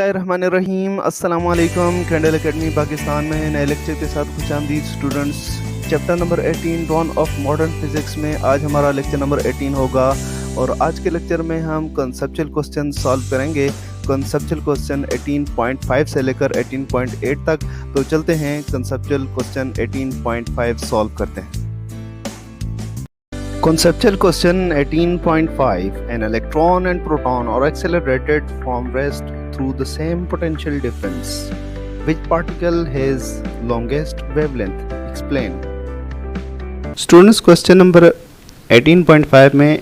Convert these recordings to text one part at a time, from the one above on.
बिस्मिल्लाहिर्रहमानिर्रहीम। अस्सलाम वालेकुम। कैंडल एकेडमी पाकिस्तान में नए लेक्चर के साथ खुशामदीद students. Chapter number 18 dawn of modern physics में आज हमारा लेक्चर नंबर 18 होगा और आज के लेक्चर में हम कंसेप्चुअल क्वेश्चन सॉल्व करेंगे। कंसेप्चुअल क्वेश्चन 18.5 से लेकर 18.8 तक। तो चलते हैं कंसेप्चुअल क्वेश्चन 18.5 सॉल्व करते हैं। Conceptual question 18.5. An electron and proton are accelerated from rest through the same potential difference. Which particle has longest wavelength? Explain. Students, question number 18.5 में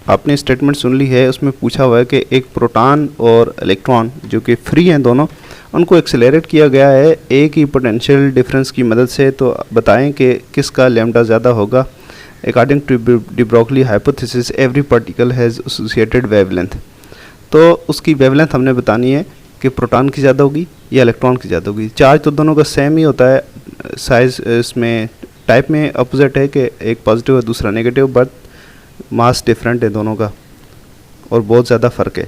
आपने स्टेटमेंट सुन ली है। उसमें पूछा हुआ है कि एक प्रोटॉन और इलेक्ट्रॉन जो कि फ्री हैं दोनों, उनको एक्सेलरेट किया गया है एक ही पोटेंशियल डिफरेंस की मदद से। तो बताएं कि किसका लैम्डा ज़्यादा होगा। According to de Broglie hypothesis, every particle has associated wavelength. तो उसकी वेवलेंथ हमने बतानी है कि प्रोटॉन की ज़्यादा होगी या इलेक्ट्रॉन की ज़्यादा होगी। चार्ज तो दोनों का सेम ही होता है, साइज इसमें टाइप में अपोजिट है कि एक पॉजिटिव है दूसरा नेगेटिव, बट मास डिफरेंट है दोनों का और बहुत ज़्यादा फ़र्क है।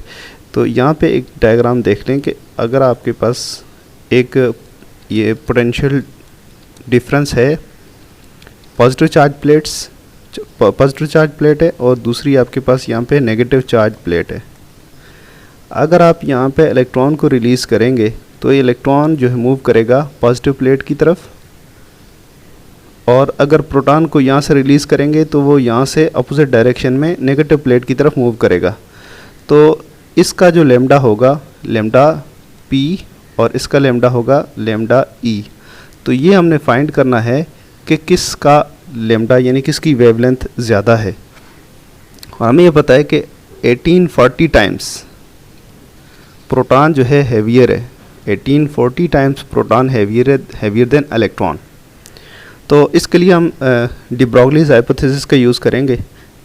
तो यहाँ पे एक डायग्राम देख लें कि अगर आपके पास एक ये पोटेंशियल डिफरेंस है, पॉजिटिव चार्ज प्लेट है और दूसरी आपके पास यहाँ पे नेगेटिव चार्ज प्लेट है। अगर आप यहाँ पे इलेक्ट्रॉन को रिलीज़ करेंगे तो ये इलेक्ट्रॉन जो है मूव करेगा पॉजिटिव प्लेट की तरफ, और अगर प्रोटॉन को यहाँ से रिलीज़ करेंगे तो वो यहाँ से अपोजिट डायरेक्शन में नेगेटिव प्लेट की तरफ मूव करेगा। तो इसका जो लेमडा होगा लेमडा पी और इसका लेमडा होगा लेमडा ई। तो ये हमने फाइंड करना है कि किसका लेमडा यानी किसकी वेवलेंथ ज़्यादा है। और हमें ये पता है कि 1840 टाइम्स प्रोटॉन जो है हैवियर है, 1840 times proton heavier than electron. तो इसके लिए हम de Broglie's हाइपोथेसिस का यूज़ करेंगे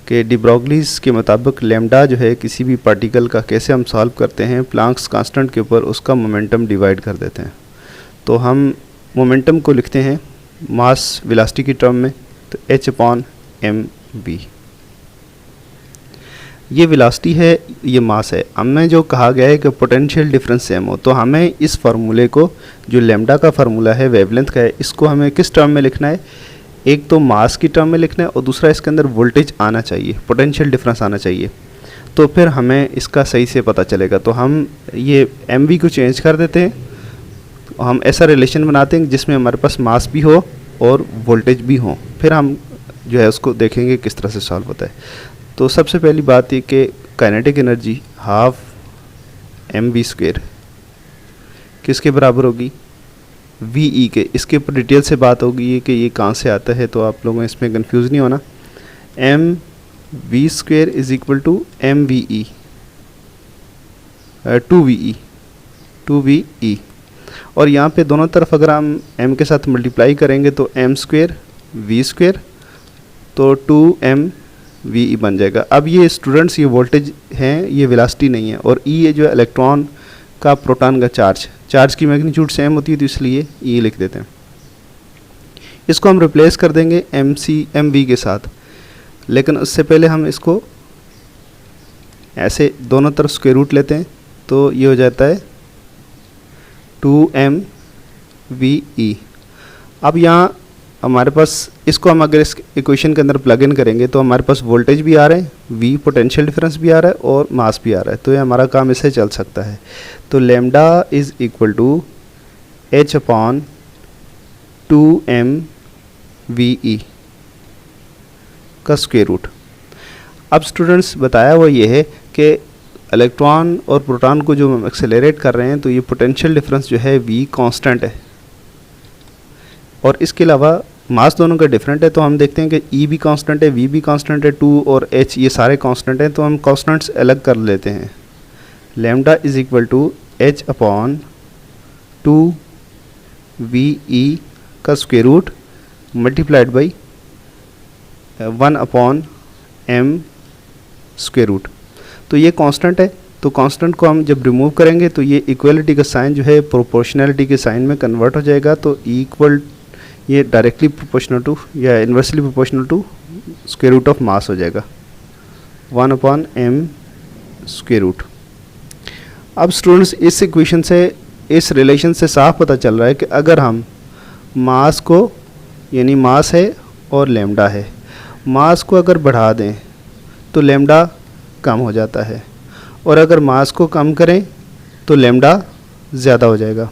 कि de Broglie's के मुताबिक लेमडा जो है किसी भी पार्टिकल का कैसे हम सॉल्व करते हैं, प्लांक्स कांस्टेंट के ऊपर उसका मोमेंटम डिवाइड कर देते हैं। तो हम मोमेंटम को लिखते हैं मास वेलोसिटी की टर्म में, तो h/mv। ये वेलोसिटी है, ये मास है। हमें जो कहा गया है कि पोटेंशियल डिफरेंस सेम हो, तो हमें इस फार्मूले को जो लेमडा का फार्मूला है वेवलेंथ का है, इसको हमें किस टर्म में लिखना है, एक तो मास की टर्म में लिखना है और दूसरा इसके अंदर वोल्टेज आना चाहिए, पोटेंशियल डिफरेंस आना चाहिए। तो फिर हमें इसका सही से पता चलेगा। तो हम ये mv को चेंज कर देते हैं, हम ऐसा रिलेशन बनाते हैं जिसमें हमारे पास मास भी हो और वोल्टेज भी हो। फिर हम जो है उसको देखेंगे किस तरह से सॉल्व होता है। तो सबसे पहली बात ये कि काइनेटिक एनर्जी हाफ mv² किसके बराबर होगी, ve के। इसके ऊपर डिटेल से बात होगी कि ये कहाँ से आता है, तो आप लोगों इसमें कंफ्यूज नहीं होना। mv² is equal to mve 2ve। और यहाँ पे दोनों तरफ अगर हम m के साथ मल्टीप्लाई करेंगे तो m² v², तो 2mve बन जाएगा। अब ये स्टूडेंट्स ये वोल्टेज हैं, ये वेलोसिटी नहीं है, और e ये जो है इलेक्ट्रॉन का प्रोटॉन का चार्ज की मैग्नीट्यूड सेम होती है, तो इसलिए e लिख देते हैं। इसको हम रिप्लेस कर देंगे mv के साथ, लेकिन उससे पहले हम इसको ऐसे दोनों तरफ स्क्वायर रूट लेते हैं, तो ये हो जाता है 2mve। अब यहाँ हमारे पास इसको हम अगर इस इक्वेशन के अंदर प्लग इन करेंगे तो हमारे पास वोल्टेज भी आ रहा है, v पोटेंशियल डिफरेंस भी आ रहा है और मास भी आ रहा है। तो ये हमारा काम इससे चल सकता है। तो lambda is equal to h/2mve का स्क्वायर रूट। अब स्टूडेंट्स बताया हुआ ये है कि इलेक्ट्रॉन और प्रोटॉन को जो हम एक्सेलरेट कर रहे हैं, तो ये पोटेंशियल डिफरेंस जो है v कांस्टेंट है और इसके अलावा मास दोनों का डिफरेंट है। तो हम देखते हैं कि e भी कांस्टेंट है, v भी कांस्टेंट है, 2 और h ये सारे कांस्टेंट हैं। तो हम कांस्टेंट्स अलग कर लेते हैं। Lambda is equal to h/2ve का square root multiplied by 1/m square root. तो ये कांस्टेंट है, तो कांस्टेंट को हम जब रिमूव करेंगे तो ये इक्वलिटी का साइन जो है प्रोपोर्शनैलिटी के साइन में कन्वर्ट हो जाएगा। तो इक्वल ये डायरेक्टली प्रोपोर्शनल टू या inversely proportional to square root of mass हो जाएगा 1/m स्क्वायर रूट। अब स्टूडेंट्स इस इक्वेशन से, इस रिलेशन से साफ पता चल रहा है कि अगर हम मास को, यानी मास है और लैम्डा है, मास को अगर बढ़ा दें तो लैम्डा कम हो जाता है, और अगर मास को कम करें तो लैम्डा ज़्यादा हो जाएगा।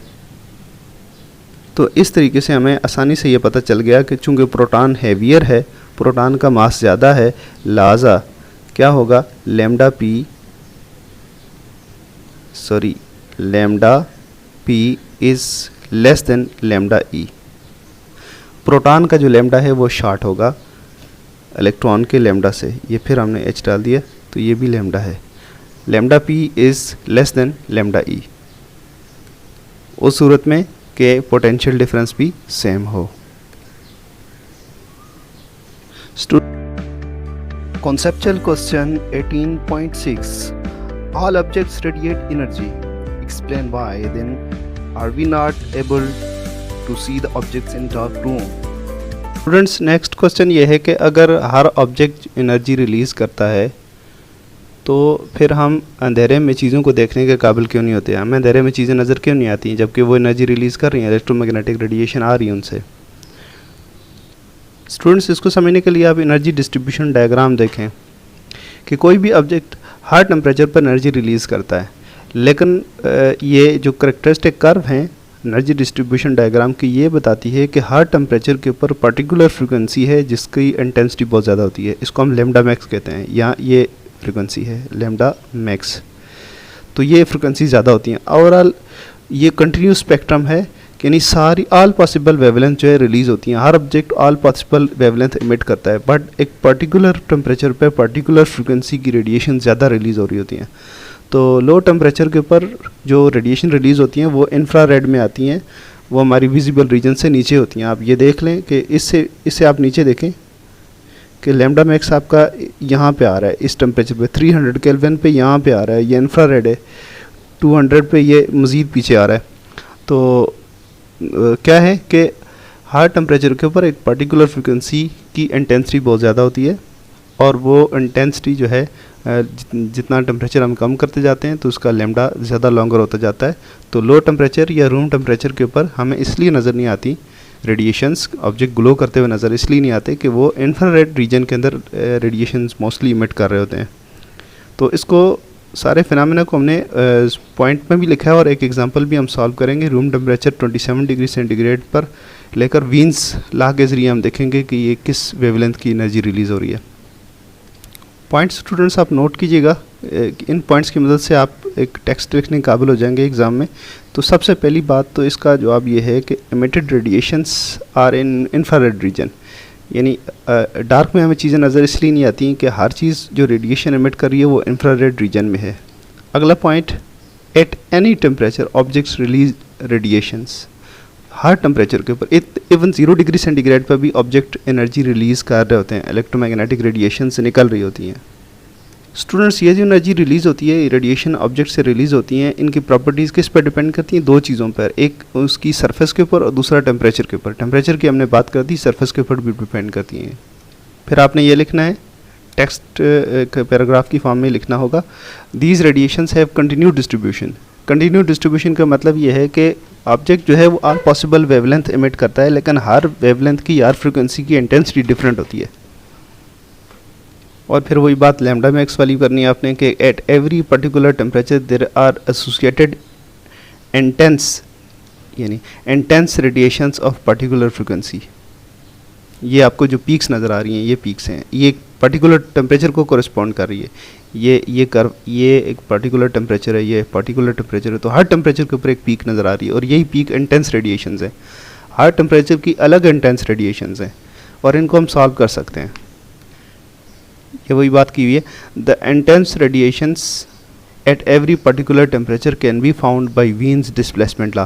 तो इस तरीके से हमें आसानी से ये पता चल गया कि चूँकि प्रोटॉन हैवियर है, प्रोटॉन का मास ज़्यादा है, लिहाजा क्या होगा, lambda P is less than lambda E. Proton का जो लैम्डा है वो शॉर्ट होगा इलेक्ट्रॉन के लैम्डा से, ये फिर हमने एच डाल दिया तो ये भी लैम्डा है, lambda P is less than lambda E, उस सूरत में कि पोटेंशियल डिफरेंस भी सेम हो। Conceptual question 18.6 All objects radiate energy. Explain why. Then are we not able to see the objects in dark room? Students, next question ये है कि अगर हर ऑब्जेक्ट एनर्जी रिलीज़ करता है तो फिर हम अंधेरे में चीज़ों को देखने के काबिल क्यों नहीं होते? हमें अंधेरे में चीज़ें नज़र क्यों नहीं आती जबकि वो एनर्जी रिलीज़ कर रही हैं, इलेक्ट्रोमैग्नेटिक रेडिएशन आ रही है उनसे? स्टूडेंट्स, इसको समझने के लिए आप एनर्जी डिस्ट्रीब्यूशन डायग्राम देखें कि कोई भी ऑब्जेक्ट हर टेम्परेचर पर एनर्जी रिलीज़ करता है, लेकिन ये जो करेक्टरिस्टिक कर्व हैं एनर्जी डिस्ट्रीब्यूशन डायग्राम की, ये बताती है कि हर टेम्परेचर के ऊपर पर्टिकुलर फ्रिक्वेंसी है जिसकी इंटेंसिटी बहुत ज़्यादा होती है, इसको हम लैम्डा मैक्स कहते हैं। यहाँ ये फ्रिक्वेंसी है लैम्डा मैक्स, तो ये फ्रिक्वेंसी ज़्यादा होती हैं। ओवरऑल ये कंटिन्यूस स्पेक्ट्रम है, यानी सारी ऑल पॉसिबल वेवलेंथ जो है रिलीज़ होती हैं, हर object all possible wavelength emit करता है, बट एक पर्टिकुलर टेम्परेचर पे पर्टिकुलर फ्रिक्वेंसी की रेडिएशन ज़्यादा रिलीज़ हो रही होती हैं। तो लो टेम्परेचर के ऊपर जो रेडिएशन रिलीज़ होती हैं वो इंफ्रारेड में आती हैं, वो हमारी विजिबल रीजन से नीचे होती हैं। आप ये देख लें कि इससे आप नीचे देखें कि लैम्डा मैक्स आपका यहाँ पे आ रहा है, इस टेम्परेचर पे 300 केल्विन पे यहाँ पे आ रहा है, ये इंफ्रारेड है, 200 पे ये मज़ीद पीछे आ रहा है। तो क्या है कि हर टेम्परेचर के ऊपर एक पर्टिकुलर फ्रिक्वेंसी की इंटेंसिटी बहुत ज़्यादा होती है, और वो इंटेंसिटी जो है जितना टेम्परेचर हम कम करते जाते हैं तो उसका लैम्डा ज़्यादा लॉन्गर होता जाता है। तो लो टेम्परेचर या रूम टेम्परेचर के ऊपर हमें इसलिए नज़र नहीं आती रेडिएशंस, ऑब्जेक्ट ग्लो करते हुए नज़र इसलिए नहीं आते कि वो इंफ्रारेड रीजन के अंदर रेडिएशंस मोस्टली इमिट कर रहे होते हैं। तो इसको सारे फिनोमेना को हमने पॉइंट में भी लिखा है और एक एग्जांपल भी हम सॉल्व करेंगे। रूम टेम्परेचर 27 डिग्री सेंटीग्रेड पर लेकर वीन्स लॉ के ज़रिए हम देखेंगे कि ये किस वेवलेंथ की एनर्जी रिलीज़ हो रही है। पॉइंट्स स्टूडेंट्स आप नोट कीजिएगा, इन पॉइंट्स की मदद से आप एक टेक्स्ट लिखने के काबिल हो जाएंगे एग्ज़ाम में। तो सबसे पहली बात तो इसका जवाब ये है कि emitted radiations are in infrared region, यानी डार्क में हमें चीज़ें नज़र इसलिए नहीं आती कि हर चीज़ जो रेडिएशन एमिट कर रही है वो इंफ्रारेड रीजन में है। अगला point, at any temperature objects release radiations, her temperature के ऊपर इवन 0 डिग्री सेंटीग्रेड पर भी ऑब्जेक्ट एनर्जी रिलीज़ कर रहे होते हैं, इलेक्ट्रोमैग्नेटिक रेडिएशन से निकल रही होती हैं। स्टूडेंट्स, ये जो एनर्जी रिलीज़ होती है, रेडिएशन ऑब्जेक्ट से रिलीज़ होती हैं, इनकी प्रॉपर्टीज़ किस पर डिपेंड करती हैं? दो चीज़ों पर, एक उसकी सरफेस के ऊपर और दूसरा टेम्परेचर के ऊपर। टेम्परेचर की हमने बात कर दी, सरफेस के ऊपर भी डिपेंड करती हैं। फिर आपने ये लिखना है, टेक्स्ट पैराग्राफ की फॉर्म में लिखना होगा, these radiations have continue distribution. Continue distribution का मतलब ये है कि ऑब्जेक्ट जो है वो ऑल पॉसिबल वेवलेंथ इमिट करता है, लेकिन हर वेवलेंथ की, हर फ्रिक्वेंसी की इंटेंसिटी डिफरेंट होती है। और फिर वही बात लैम्डा मैक्स वाली करनी है आपने कि at every particular temperature there are associated intense, यानी intense radiations of particular frequency. ये आपको जो पीक्स नज़र आ रही हैं, ये पीक्स हैं, ये एक पर्टिकुलर टेम्परेचर को कोरिस्पॉन्ड कर रही है। ये कर्व, ये एक पर्टिकुलर टेम्परेचर है, ये पर्टिकुलर टेम्परेचर है, तो हर टेम्परेचर के ऊपर एक पीक नज़र आ रही है, और यही पीक इंटेंस रेडिएशंस है। हर टेम्परेचर की अलग इंटेंस रेडिएशंस हैं और इनको हम सॉल्व कर सकते हैं। ये वही बात की हुई है, the intense radiations eight every particular temperature can be found by Wien's displacement law.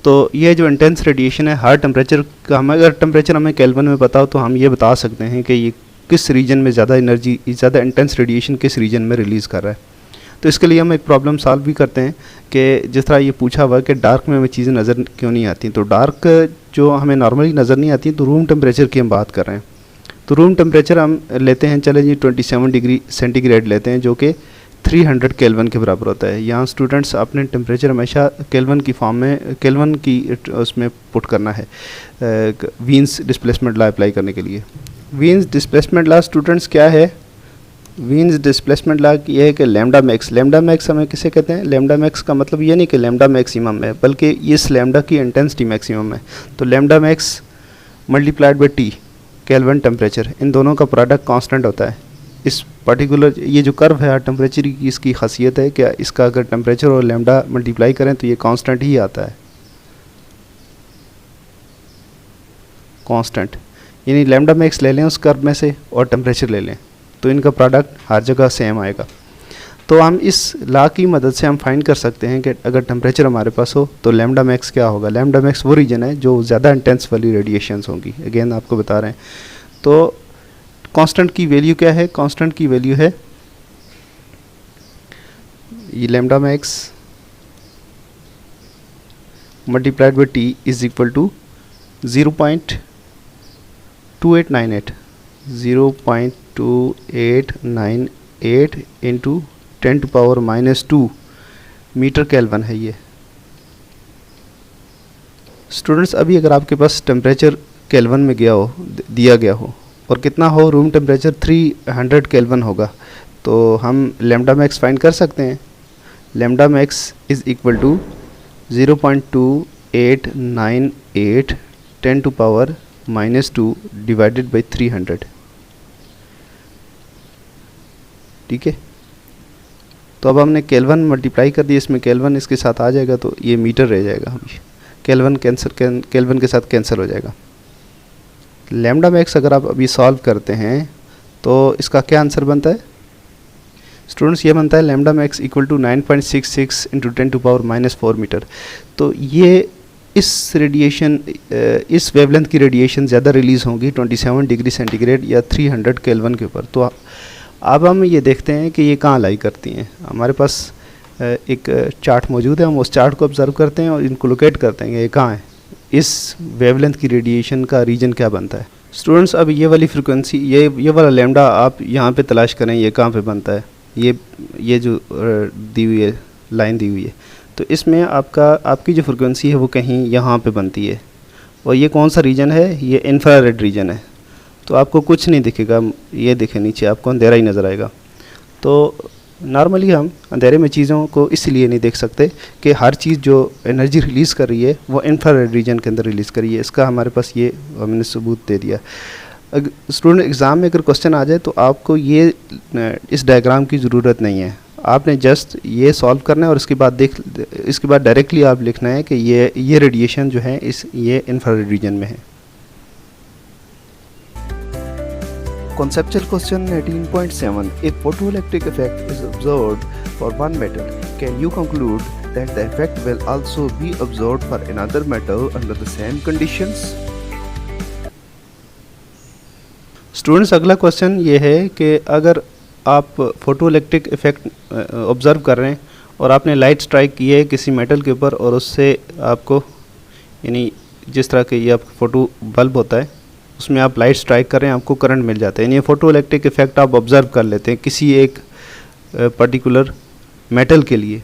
तो ये जो इंटेंस रेडिएशन है हर टेम्परेचर का, हमें अगर टेम्परेचर हमें केल्विन में पता हो तो हम ये बता सकते हैं कि ये किस रीजन में ज़्यादा एनर्जी, ज़्यादा इंटेंस रेडिएशन किस रीजन में रिलीज़ कर रहा है। तो इसके लिए हम एक प्रॉब्लम सॉल्व भी करते हैं कि जिस तरह ये पूछा हुआ कि डार्क में हमें चीज़ें नज़र क्यों नहीं आती। तो डार्क जो हमें नॉर्मली नज़र नहीं आती, तो रूम टेम्परेचर की हम बात कर रहे हैं। तो रूम टेम्परेचर हम लेते हैं, चले जी 27 डिग्री सेंटीग्रेड लेते हैं, जो कि 300 केल्विन के बराबर होता है। यहाँ स्टूडेंट्स अपने टेम्परेचर हमेशा केल्विन की फॉर्म में, केल्विन की उसमें पुट करना है वीन्स डिस्प्लेसमेंट लॉ अप्लाई करने के लिए। वीन्स डिस्प्लेसमेंट लॉ स्टूडेंट्स क्या है? वीन्स डिस्प्लेसमेंट लॉ ये है कि लैम्डा मैक्स हमें किसे कहते हैं? लैम्डा मैक्स का मतलब ये नहीं कि लैम्डा मैक्सिमम है, बल्कि इस लैम्डा की इंटेंसिटी मैक्सिमम है। तो lambda max multiplied by T kelvin temperature, इन दोनों का प्रोडक्ट कांस्टेंट होता है। इस पर्टिकुलर ये जो कर्व है टेम्परेचर की, इसकी खासियत है कि इसका अगर टेम्परेचर और लैम्डा मल्टीप्लाई करें तो ये कांस्टेंट ही आता है, कांस्टेंट। यानी लैम्डा मैक्स ले लें उस कर्व में से और टेम्परेचर ले लें तो इनका प्रोडक्ट हर जगह सेम आएगा। तो हम इस लॉ की मदद से हम फाइंड कर सकते हैं कि अगर टेम्परेचर हमारे पास हो तो लैम्डा मैक्स क्या होगा। लैम्डा मैक्स वो रीजन है जो ज़्यादा इंटेंस वाली रेडिएशंस होंगी। अगेन आपको बता रहे हैं। तो कांस्टेंट की वैल्यू क्या है? कांस्टेंट की वैल्यू है ये lambda max multiplied by T is equal to 0.2898 into 10⁻⁻² metre kelvin है ये। स्टूडेंट्स अभी अगर आपके पास टेम्परेचर केल्विन में दिया गया हो और कितना हो, रूम टेम्परेचर 300 केल्विन होगा, तो हम लैम्डा मैक्स फाइंड कर सकते हैं। Lambda max is equal to 0.2898 10⁻⁻² divided by 300। ठीक है, तो अब हमने केल्विन मल्टीप्लाई कर दिया, इसमें केल्विन इसके साथ आ जाएगा तो ये मीटर रह जाएगा। अभी केल्विन केल्विन के साथ कैंसिल हो जाएगा। लैम्डा मैक्स अगर आप अभी सॉल्व करते हैं तो इसका क्या आंसर बनता है स्टूडेंट्स? ये बनता है lambda max equal to 9.66 into 10⁻⁻4 metre. तो ये इस रेडिएशन, इस वेवलेंथ की रेडिएशन ज़्यादा रिलीज़ होंगी 27 डिग्री सेंटीग्रेड या 300 केल्विन के ऊपर। तो अब हम ये देखते हैं कि ये कहाँ लाई करती हैं। हमारे पास एक चार्ट मौजूद है, हम उस चार्ट को ऑब्जर्व करते हैं और इनको लोकेट करते हैं ये कहाँ है, इस वेवलेंथ की रेडिएशन का रीजन क्या बनता है। स्टूडेंट्स अब ये वाली फ्रिक्वेंसी, ये वाला लैम्डा आप यहाँ पे तलाश करें, ये कहाँ पे बनता है। ये जो दी हुई है, लाइन दी हुई है, तो इसमें आपकी जो फ्रिक्वेंसी है वो कहीं यहाँ पे बनती है। और ये कौन सा रीजन है? ये इंफ्रारेड रीजन है। तो आपको कुछ नहीं दिखेगा, ये दिखे नीचे आपको अंधेरा ही नज़र आएगा। तो नॉर्मली हम अंधेरे में चीज़ों को इसलिए नहीं देख सकते कि हर चीज़ जो एनर्जी रिलीज़ कर रही है वो इंफ्रारेड रीजन के अंदर रिलीज़ कर रही है। इसका हमारे पास ये हमने सबूत दे दिया। स्टूडेंट एग्ज़ाम में अगर क्वेश्चन आ जाए तो आपको ये इस डायग्राम की ज़रूरत नहीं है, आपने जस्ट ये सॉल्व करना है और इसके बाद डायरेक्टली आप लिखना है कि ये रेडिएशन जो है ये इंफ्रारेड रीजन में है। Conceptual question 18.7. If photoelectric effect is observed for one metal, can you conclude that the effect will also be observed for another metal under the same conditions? Students अगला question ये है कि अगर आप photoelectric effect observe कर रहे हैं और आपने लाइट स्ट्राइक की है किसी मेटल के ऊपर और उससे आपको, यानी जिस तरह के ये आपका फोटो बल्ब होता है उसमें आप लाइट स्ट्राइक कर रहे हैं, आपको करंट मिल जाता है। यानी फोटो इलेक्ट्रिक इफेक्ट आप ऑब्ज़र्व कर लेते हैं किसी एक पर्टिकुलर मेटल के लिए।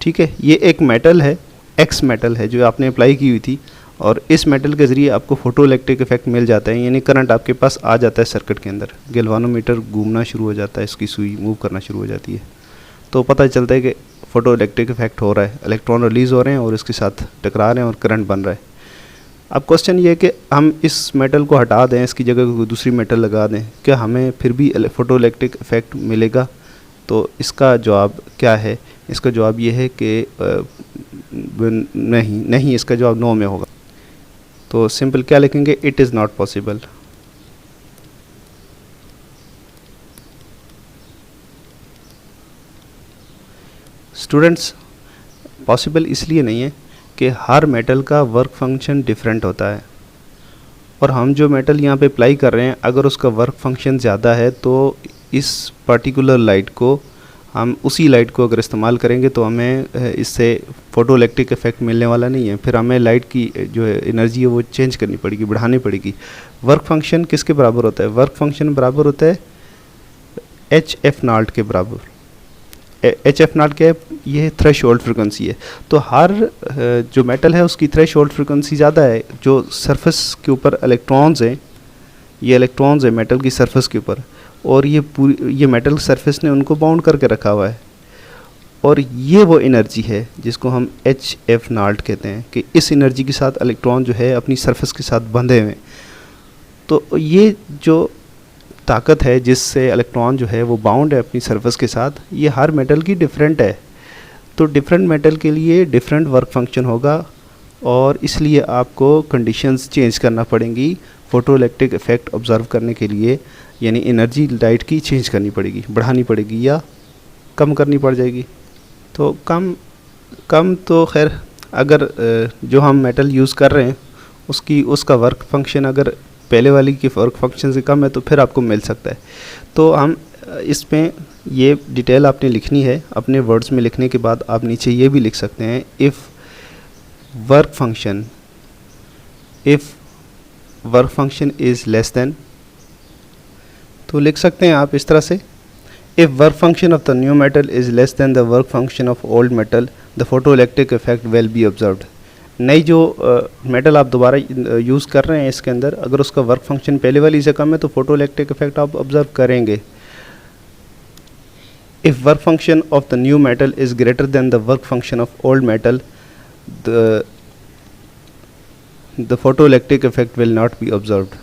ठीक है, ये एक मेटल है, एक्स मेटल है जो आपने अप्लाई की हुई थी और इस मेटल के ज़रिए आपको फोटो इलेक्ट्रिक इफेक्ट मिल जाता है, यानी करंट आपके पास आ जाता है सर्किट के अंदर। गैल्वानोमीटर घूमना शुरू हो जाता है, इसकी सुई मूव करना शुरू हो जाती है, तो पता चलता है कि फोटो इलेक्ट्रिक इफेक्ट हो रहा है, इलेक्ट्रॉन रिलीज़ हो रहे हैं और इसके साथ टकरा रहे हैं और करंट बन रहा है। अब क्वेश्चन ये है कि हम इस मेटल को हटा दें, इसकी जगह कोई दूसरी मेटल लगा दें, क्या हमें फिर भी फोटो इलेक्ट्रिक इफेक्ट मिलेगा? तो इसका जवाब क्या है? इसका जवाब ये है कि नहीं, इसका जवाब नो में होगा। तो सिंपल क्या लिखेंगे? It is not possible. Students possible इसलिए नहीं है कि हर मेटल का वर्क फंक्शन डिफरेंट होता है और हम जो मेटल यहाँ पे अप्लाई कर रहे हैं अगर उसका वर्क फंक्शन ज़्यादा है तो इस पर्टिकुलर लाइट को हम उसी लाइट को अगर इस्तेमाल करेंगे तो हमें इससे फोटो इलेक्ट्रिक इफेक्ट मिलने वाला नहीं है। फिर हमें लाइट की जो है एनर्जी है वो चेंज करनी पड़ेगी, बढ़ानी पड़ेगी। वर्क फंक्शन किसके बराबर होता है? वर्क फंक्शन बराबर होता है HF0 के बराबर। एच एफ नॉट क्या है, ये थ्रेशोल्ड फ्रिक्वेंसी है। तो हर जो मेटल है उसकी थ्रेशोल्ड फ्रिक्वेंसी ज़्यादा है। जो सरफेस के ऊपर इलेक्ट्रॉन्स हैं, ये इलेक्ट्रॉन्स हैं मेटल की सरफेस के ऊपर, और ये मेटल सरफेस ने उनको बाउंड करके रखा हुआ है, और ये वो एनर्जी है जिसको हम एच एफ नॉट कहते हैं कि इस एनर्जी के साथ इलेक्ट्रॉन जो है अपनी सरफेस के साथ बंधे हुए। तो ये जो ताकत है जिससे इलेक्ट्रॉन जो है वो बाउंड है अपनी सरफेस के साथ, ये हर मेटल की डिफरेंट है। तो डिफरेंट मेटल के लिए डिफरेंट वर्क फंक्शन होगा, और इसलिए आपको कंडीशंस चेंज करना पड़ेंगी फोटोइलेक्ट्रिक इफेक्ट ऑब्जर्व करने के लिए। यानी एनर्जी लाइट की चेंज करनी पड़ेगी, बढ़ानी पड़ेगी या कम करनी पड़ जाएगी। तो कम तो खैर, अगर जो हम मेटल यूज़ कर रहे हैं उसका वर्क फंक्शन अगर पहले वाली की वर्क फंक्शन से कम है तो फिर आपको मिल सकता है। तो हम इसमें ये डिटेल आपने लिखनी है, अपने वर्ड्स में लिखने के बाद आप नीचे ये भी लिख सकते हैं, if work function is less then, तो लिख सकते हैं आप इस तरह से, if work function of the new metal is less than the work function of old metal, the photoelectric effect will be observed। नई जो मेटल आप दोबारा यूज़ कर रहे हैं इसके अंदर, अगर उसका वर्क फंक्शन पहले वाली से कम है तो फोटोइलेक्ट्रिक इफेक्ट आप ऑब्जर्व करेंगे। if work function of the new metal is greater than the work function of old metal, the photoelectric effect will not be observed।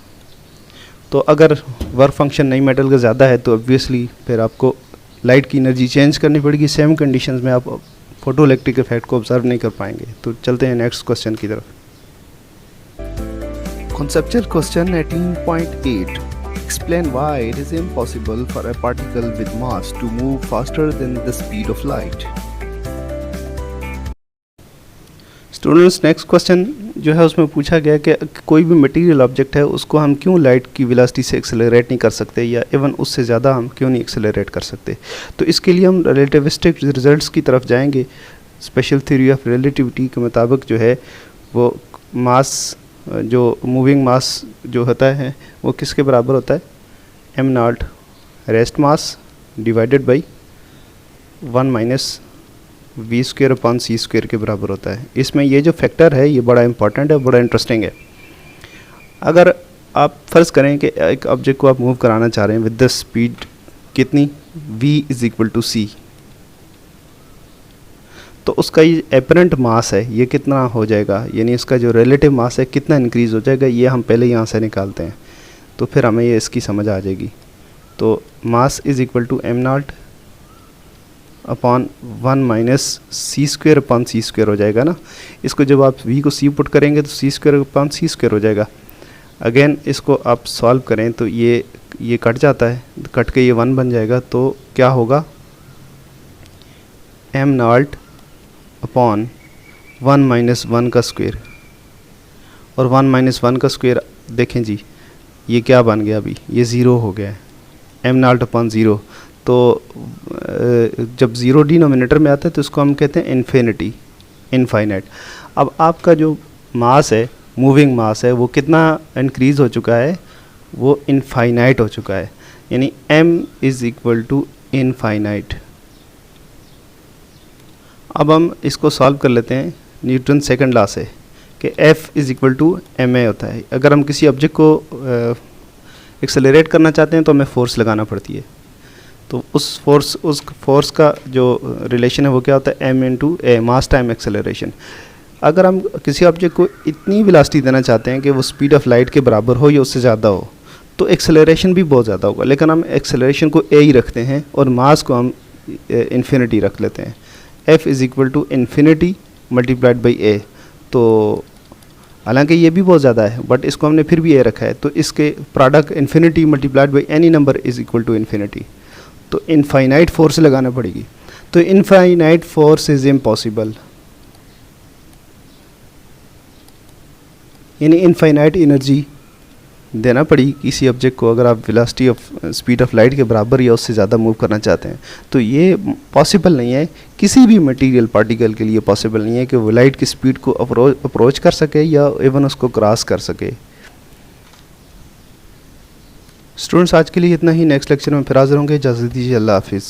तो अगर वर्क फंक्शन नई मेटल का ज़्यादा है तो ऑब्वियसली फिर आपको लाइट की एनर्जी चेंज करनी पड़ेगी। सेम कंडीशंस में आप फोटोइलेक्ट्रिक इफेक्ट को ऑब्जर्व नहीं कर पाएंगे। तो चलते हैं नेक्स्ट क्वेश्चन की तरफ। Conceptual question 18.8. Explain why it is impossible for a particle with mass to move faster than the speed of light. Students, next question जो है उसमें पूछा गया कि कोई भी मटेरियल ऑब्जेक्ट है उसको हम क्यों लाइट की वेलोसिटी से एक्सेलरेट नहीं कर सकते, या इवन उससे ज़्यादा हम क्यों नहीं एक्सेलरेट कर सकते। तो इसके लिए हम रिलेटिविस्टिक रिजल्ट्स की तरफ जाएंगे। स्पेशल थ्योरी ऑफ रिलेटिविटी के मुताबिक जो है वो मास, जो मूविंग मास जो होता है वो किसके बराबर होता है, m not rest mass divided by 1 minus v square upon c square के बराबर होता है। इसमें ये जो फैक्टर है ये बड़ा इंपॉर्टेंट है, बड़ा इंटरेस्टिंग है। अगर आप फ़र्ज़ करें कि एक ऑब्जेक्ट को आप मूव कराना चाह रहे हैं विद द स्पीड कितनी, v is equal to c, तो उसका ये एपरेंट मास है ये कितना हो जाएगा, यानी इसका जो रिलेटिव मास है कितना इंक्रीज़ हो जाएगा, ये हम पहले यहाँ से निकालते हैं तो फिर हमें ये इसकी समझ आ जाएगी। तो mass is equal to m naught upon 1 minus C square upon C square हो जाएगा ना। इसको जब आप v को c पुट करेंगे तो सी स्क्वायर अपॉन सी स्क्वायर हो जाएगा। अगेन इसको आप सॉल्व करें तो ये कट जाता है, कट के ये 1 बन जाएगा। तो क्या होगा, m नॉट अपॉन 1 माइनस 1 का स्क्वायर, और 1 माइनस 1 का स्क्वायर देखें जी ये क्या बन गया, अभी ये 0 हो गया है, m नॉट अपॉन 0। तो जब 0 डिनोमिनेटर में आता है तो इसको हम कहते हैं इन्फिनिटी, इनफाइनाइट। अब आपका जो मास है, मूविंग मास है, वो कितना इंक्रीज़ हो चुका है, वो इनफाइनाइट हो चुका है, यानी m is equal to infinite. अब हम इसको सॉल्व कर लेते हैं न्यूटन सेकंड लॉ से कि F is equal to ma होता है। अगर हम किसी ऑब्जेक्ट को एक्सेलरेट करना चाहते हैं तो हमें फोर्स लगाना पड़ती है। तो उस फोर्स का जो रिलेशन है वो क्या होता है, m इंटू ए, मास टाइम एक्सेलरेशन। अगर हम किसी ऑब्जेक्ट को इतनी वेलोसिटी देना चाहते हैं कि वो स्पीड ऑफ लाइट के बराबर हो या उससे ज़्यादा हो, तो एक्सेलरेशन भी बहुत ज़्यादा होगा, लेकिन हम एक्सेलरेशन को a ही रखते हैं और मास को हम इन्फिनिटी रख लेते हैं। F is equal to infinity multiplied by a। तो हालांकि ये भी बहुत ज़्यादा है बट इसको हमने फिर भी a रखा है, तो इसके product infinity multiplied by any number is equal to infinity. तो इनफाइनाइट फोर्स लगाना पड़ेगी। तो इनफाइनाइट फोर्स इज़ इम्पॉसिबल, यानी इनफाइनाइट एनर्जी देना पड़ी किसी ऑब्जेक्ट को अगर आप velocity of speed of light के बराबर या उससे ज़्यादा मूव करना चाहते हैं। तो ये पॉसिबल नहीं है, किसी भी मटेरियल पार्टिकल के लिए पॉसिबल नहीं है कि वो लाइट की स्पीड को अप्रोच कर सके या इवन उसको क्रॉस कर सके। स्टूडेंट्स, आज के लिए इतना ही। नेक्स्ट लेक्चर में फिर हाजिर होंगे। इजाज़त दीजिए। अल्लाह हाफिज़।